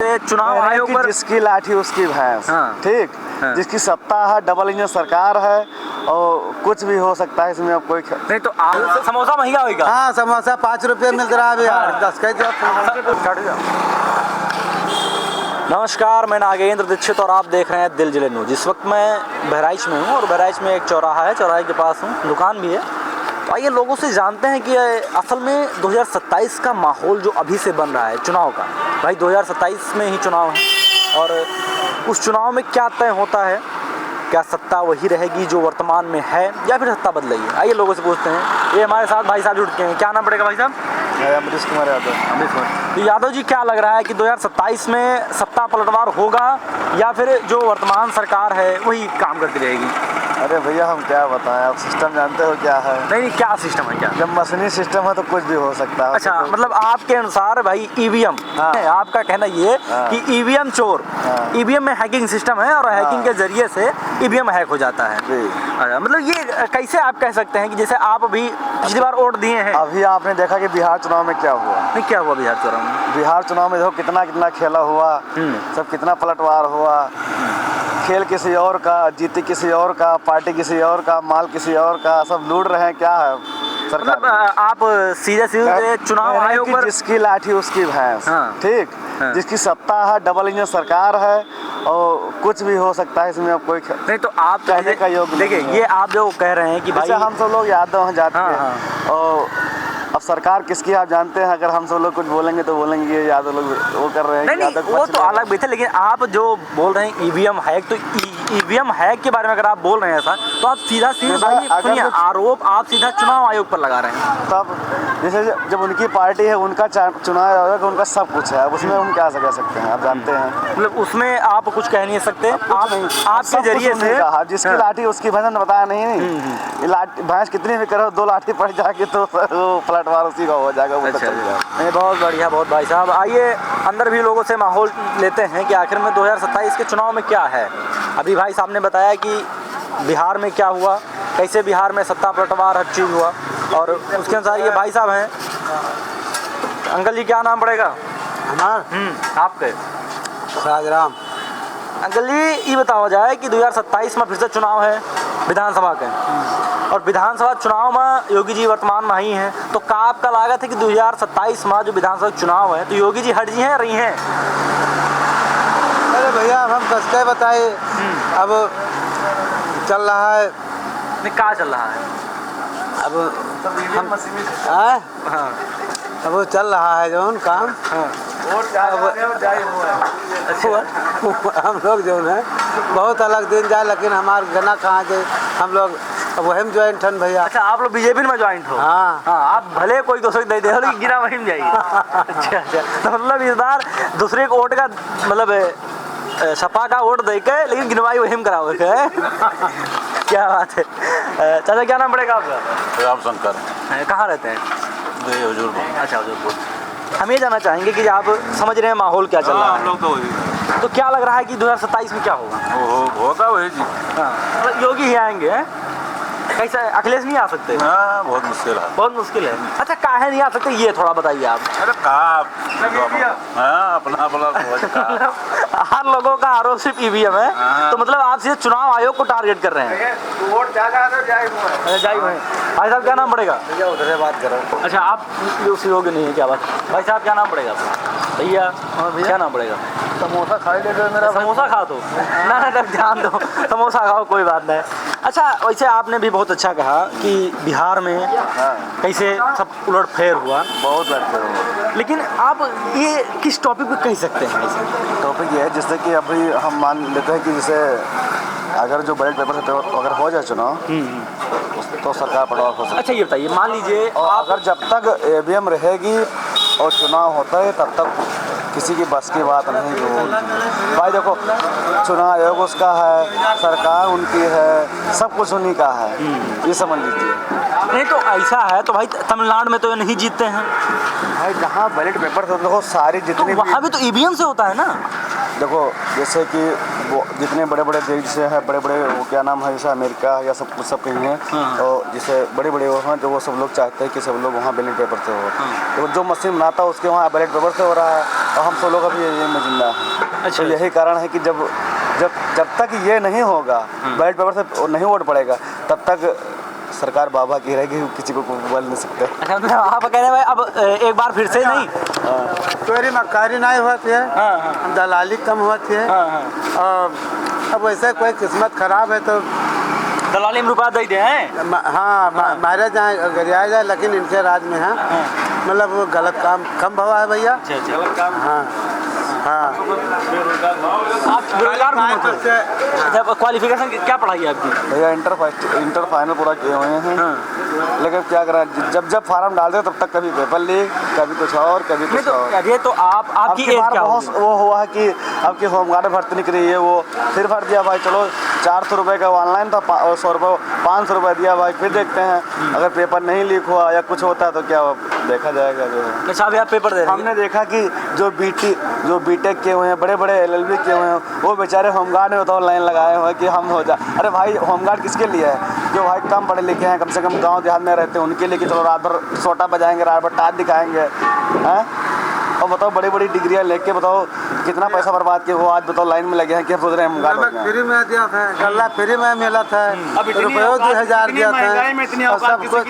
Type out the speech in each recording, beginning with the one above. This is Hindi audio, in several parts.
चुनाव आयोग पर जिसकी लाठी उसकी भैंस। हाँ। ठीक। हाँ। जिसकी सत्ता है, डबल इंजन सरकार है और कुछ भी हो सकता है इसमें। अब कोई नहीं तो समोसा महंगा होगा। हाँ, समोसा 5 रुपये मिल रहा है यार। 10 का नमस्कार, मैं नागेंद्र दीक्षित और आप देख रहे हैं दिल जिले न्यूज। इस वक्त मैं बहराइच में हूँ और बहराइच में एक चौराहा है, चौराहे के पास हूँ, दुकान भी है। तो आइए लोगों से जानते हैं कि असल में 2027 का माहौल जो अभी से बन रहा है चुनाव का, भाई 2027 में ही चुनाव है और उस चुनाव में क्या तय होता है, क्या सत्ता वही रहेगी जो वर्तमान में है या फिर सत्ता बदलेगी। आइए लोगों से पूछते हैं। ये हमारे साथ भाई साहब जुड़ के हैं। क्या नाम पड़ेगा भाई साहब? अमरीश कुमार यादव। अमरीश कुमार। तो यादव जी, क्या लग रहा है कि 2027 में सत्ता पलटवार होगा या फिर जो वर्तमान सरकार है वही काम करती रहेगी? अरे भैया हम क्या बताएं, आप सिस्टम जानते हो क्या है? नहीं, क्या सिस्टम है क्या? जब मशीनी सिस्टम है तो कुछ भी हो सकता है। अच्छा, मतलब आपके अनुसार भाई ईवीएम, हाँ। आपका कहना ये हाँ। कि ईवीएम चोर, हाँ। ईवीएम में हैकिंग सिस्टम है और हैकिंग के जरिए से ईवीएम हैक हो जाता है। जी। अच्छा, मतलब ये कैसे आप कह सकते हैं कि जैसे आप अभी पिछली बार वोट दिए हैं? अभी आपने देखा कि बिहार चुनाव में क्या हुआ? नहीं, क्या हुआ बिहार चुनाव में? बिहार चुनाव में देखो कितना खेला हुआ, सब कितना पलटवार हुआ। खेल किसी और का, जीती किसी और का, पार्टी किसी और का, माल किसी और का, सब लूट रहे हैं। क्या है सरकार? मतलब आप सीधे चुनाव आयोग पर जिसकी लाठी उसकी भैंस। हाँ। ठीक। हाँ। जिसकी सत्ता है, डबल इंजन सरकार है और कुछ भी हो सकता है इसमें। अब कोई नहीं तो आप कहने का योग नहीं देखिए, है। ये आप जो कह रहे हैं कि भाई जैसे हम सब लोग यादव हैं जात हाँ, के। हाँ। और अब सरकार किसकी आप जानते हैं। अगर हम सब लोग कुछ बोलेंगे तो बोलेंगे ये यादव लोग वो कर रहे हैं। नहीं, वो तो अलग बात है, लेकिन आप जो बोल रहे हैं ईवीएम हैक, तो ईवीएम हैक के बारे में अगर आप बोल रहे हैं ऐसा, तो आप सीधा भाई आरोप आप सीधा चुनाव आयोग पर लगा रहे हैं। तब जैसे जब उनकी पार्टी है, उनका चुनाव आयोग, उनका सब कुछ है, अब उसमें हम क्या कह सकते हैं? आप जानते हैं, मतलब उसमें आप कुछ कह नहीं सकते। आपके जरिए से जिसकी लाठी उसकी भैंस ने बताया नहीं। भैंस कितनी भी करो, 2 लाठी पड़ जाएगी तो पलटवार उसी का हो जाएगा। वो अच्छा, नहीं बहुत बढ़िया, बहुत भाई साहब। आइए अंदर भी लोगों से माहौल लेते हैं कि आखिर में 2027 के चुनाव में क्या है। अभी भाई साहब ने बताया कि बिहार में क्या हुआ, कैसे बिहार में सत्ता पलटवार हर चीज़ हुआ और उसके अनुसार ये भाई साहब हैं। अंकल जी, क्या नाम पड़ेगा हमारा? आपके? राजराम। अंकल जी, ये बताओ जाए कि 2027 में फिर से चुनाव है विधानसभा के, और विधानसभा चुनाव में योगी जी वर्तमान में ही हैं, तो का आपका लागत है कि 2027 में जो विधानसभा चुनाव है तो योगी जी हट जी हैं या रही हैं? अरे भैया हम कसके बताए, अब चल रहा है। नहीं, क्या चल रहा है? अब हाँ, अब वो चल रहा है जो काम। हम लोग जो है बहुत अलग दिन जाए, लेकिन हमारे गना कहाँ जाए, हम लोग वही ज्वाइंट हन भैया। अच्छा, आप लोग बीजेपी में ज्वाइंट हो? हाँ हाँ, आप भले कोई दूसरे दे दे, लेकिन गिरा वही में जाइए। अच्छा, तो मतलब इस बार दूसरे को वोट का मतलब सपा का वोट दे के, लेकिन गिनवाई वही में कराओगे। क्या बात है। चाचा, क्या नाम पड़ेगा आपका? राम शंकर। कहाँ रहते हैं? अच्छा, हजूरपुर। हम ये जानना चाहेंगे कि आप समझ रहे हैं माहौल क्या चल रहा है, हम लोग तो वही तो क्या लग रहा है कि 2027 में क्या होगा? होगा वही जी। हाँ, मतलब योगी ही आएंगे हैं? कैसे अखिलेश नहीं आ सकते? हाँ, बहुत मुश्किल है। बहुत मुश्किल है। अच्छा, काहे नहीं आ सकते ये थोड़ा बताइए आप। अरे कहाँ हाँ, अपना हर लोगों का आरोप सिर्फ ईवीएम है। हाँ। तो मतलब आप सीधे चुनाव आयोग को टारगेट कर रहे हैं? वोट जाइए भाई साहब, क्या नाम पड़ेगा? उधर से बात करो। अच्छा, आप उस योग्य नहीं है क्या बात? भाई साहब, क्या नाम पड़ेगा भैया? क्या नाम पड़ेगा? समोसा खा ले मेरा। समोसा खा दो ना, तब ध्यान दो, समोसा खाओ, कोई बात नहीं। अच्छा, वैसे आपने भी बहुत अच्छा कहा कि बिहार में कैसे सब उलटफेर हुआ, बहुत लड़के हो। लेकिन आप ये किस टॉपिक पे कह सकते हैं? ऐसे टॉपिक ये है जिससे कि अभी हम मान लेते हैं कि जैसे अगर जो बैलेट पेपर से अगर हो जाए चुनाव तो सरकार पलटवार हो सकती है। अच्छा, ये बताइए, मान लीजिए और अगर जब तक ईवीएम रहेगी और चुनाव होता है तब तक किसी की बस की बात नहीं। भाई देखो, चुनाव आयोग उसका है, सरकार उनकी है, सब कुछ उन्हीं का है, ये समझ लीजिए। नहीं तो ऐसा है तो भाई तमिलनाडु में तो ये नहीं जीतते हैं भाई, जहाँ बैलेट पेपर से देखो सारी तो जितनी वहाँ भी तो ईवीएम से होता है ना। देखो जैसे कि वो जितने बड़े बड़े देश से हैं, बड़े बड़े वो क्या नाम है, जैसे अमेरिका या सब कहीं हैं, और जैसे बड़े बड़े वो हैं जो वो सब लोग चाहते हैं कि सब लोग वहाँ बैलेट पेपर से हो। तो जो मशीन बनाता है उसके वहाँ बैलेट पेपर से हो रहा है, और हम सब लोग अभी ये में जिंदा हैं। अच्छा। तो यही कारण है कि जब तक ये नहीं होगा, बैलेट पेपर से नहीं वोट पड़ेगा, तब तक सरकार बाबा की रहेगी, किसी को बोल नहीं सकते। अच्छा, मतलब आप कह रहे हैं भाई अब एक बार फिर से नहीं। चोरी मक्कारी नहीं होती है, दलाली कम होती है, और अब वैसे कोई किस्मत खराब है तो दलाली में रुपया दे दे हैं। हाँ मारे जाए गरिया जाए, लेकिन इनके राज में है मतलब वो गलत काम कम हुआ है भैया। हाँ हाँ। आप बेरोजगार घूमते हैं। अच्छा, क्वालिफिकेशन क्या पढ़ाई है आपकी? भैया इंटर फाइनल पूरा किए हुए हैं, लेकिन क्या करें, जब फार्म डालते हैं तब तक कभी पेपर लीक, कभी कुछ और, कभी कुछ और। ये तो आपकी एज क्या बहुत होगी? वो हुआ है कि आपकी होमगार्ड भर्ती निकली है, वो फिर भर दिया भाई, चलो 400 रुपये का ऑनलाइन था, 100 रुपये 500 रुपये दिया भाई, फिर देखते हैं अगर पेपर नहीं लीक हुआ या कुछ होता है तो क्या देखा जाएगा जो है। अच्छा, अभी आप पेपर दे रहे हैं? हमने देखा कि जो बीटेक किए हुए हैं, बड़े बड़े LLB किए हुए हैं, वो बेचारे होमगार्ड में तो लाइन लगाए हुए हैं कि हम हो जा। अरे भाई होमगार्ड किसके लिए है? जो भाई कम पढ़े लिखे हैं, कम से कम गांव देहात में रहते हैं, उनके लिए कि चलो रात भर सोटा बजाएंगे, रात भर टाट दिखाएंगे हैं। और बताओ बड़ी बड़ी डिग्रियां लेके बताओ कितना पैसा बर्बाद किया, वो आज बताओ लाइन में लगे हैं कि हम सोच रहे हैं होमगार्ड हो जाएं। फ्री में दिया था, गल्ला फ्री में मिला था, रुपये 2000 दिया था, और सब कुछ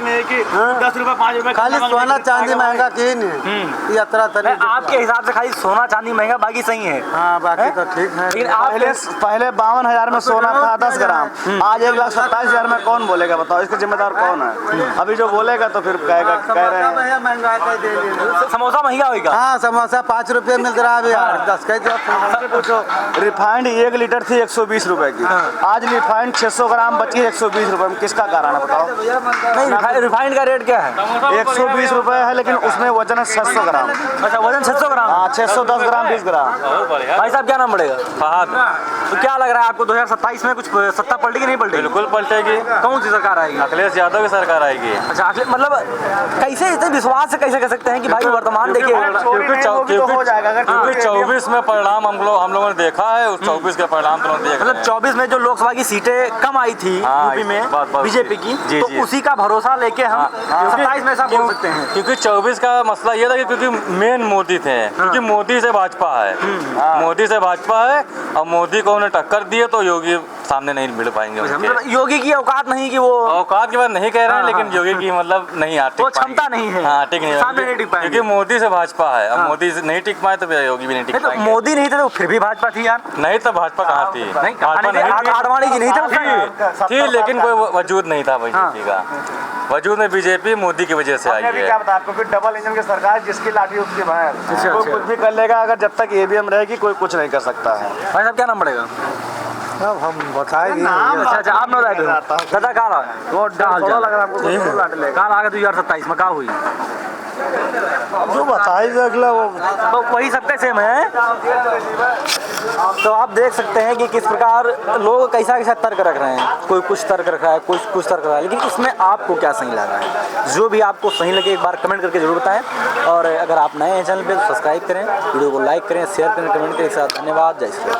10 रुपये 5 रुपये खाली सोना चांदी महंगा की नहीं, यात्रा तरी। आपके हिसाब से खाली सोना चांदी महंगा, बाकी सही है। हाँ बाकी तो ठीक है। लेकिन आप पहले 52,000 में सोना था 10 ग्राम, आज 1,27,000 में कौन बोलेगा बताओ, इसका जिम्मेदार कौन है? अभी जो बोलेगा तो फिर कहेगा, कह रहे हैं महंगा समोसा महंगा होगा। हाँ समोसा 5 रुपये मिल रहा है यार, 10 कह दो। पूछो, रिफाइंड 1 लीटर थी 120 रुपए की, आज रिफाइंड 600 ग्राम बची 120 रुपए में, किसका कारण है बताओ? नहीं, रिफाइंड का रेट क्या है? 120 रुपए है, लेकिन उसमें वजन है 600 ग्राम। अच्छा, वजन 600 ग्राम। हाँ 610 ग्राम 20 ग्राम। भाई साहब क्या नाम पड़ेगा? फहद। तो क्या लग रहा है आपको 2027 में कुछ सत्ता पलटेगी नहीं पलटेगी? बिल्कुल पलटेगी। कौन सी सरकार आएगी? अखिलेश यादव की सरकार आएगी। अच्छा, मतलब कैसे इतने विश्वास से कैसे कह सकते हैं कि भाई वर्तमान देखिए? क्योंकि 24 में परिणाम हम लोगों ने देखा है, उस 24 के परिणाम तो देख। मतलब 24 में जो लोकसभा की सीटें कम आई थी यूपी में बीजेपी की, तो उसी का भरोसा लेके हम 27 में ऐसा बोल सकते हैं। क्योंकि 24 का मसला ये था कि क्योंकि मेन मोदी थे, क्योंकि मोदी से भाजपा है, मोदी से भाजपा है, और मोदी को उन्हें टक्कर दिए तो योगी सामने नहीं मिल पाएंगे। मतलब योगी की औकात नहीं कि वो औकात की बात नहीं कह रहे हैं, लेकिन योगी की मतलब नहीं आती, वो क्षमता नहीं है। हाँ टिक नहीं, सामने नहीं टिक पाएंगे। क्योंकि मोदी से भाजपा है, अब मोदी से नहीं टिक पाए तो योगी भी नहीं टिक पाएंगे। मोदी नहीं थे तो फिर भी भाजपा थी यार। नहीं तो भाजपा कहाँ थी? आडवाणी जी नहीं थे थी, लेकिन कोई वजूद नहीं था बीजेपी का। वजूद में बीजेपी मोदी की वजह से आई है। क्या बता आपको, फिर डबल इंजन की सरकार, जिसकी लाठी उसकी भैंस, कोई कुछ भी कर लेगा, अगर जब तक EVM रहेगी कोई कुछ नहीं कर सकता है। भाई साहब क्या नाम पड़ेगा? अब हम बताएंगे। अच्छा, आप ना दादा कहाँ लगा? वो लग रहा है कहाँ लगा 2027 में कहाँ हुई? जो बताइए अगला वो तो वही सबका सेम है। तो आप देख सकते हैं कि किस प्रकार लोग कैसा तर्क रख रहे हैं, कोई कुछ तर्क रख रहा है, कोई कुछ तर्क रख रहा है, लेकिन इसमें आपको क्या सही लग रहा है? जो भी आपको सही लगे एक बार कमेंट करके जरूर बताएं, और अगर आप नए हैं चैनल पे तो सब्सक्राइब करें, वीडियो को लाइक करें, शेयर करें, कमेंट करें। एक साथ धन्यवाद, जय श्री राम।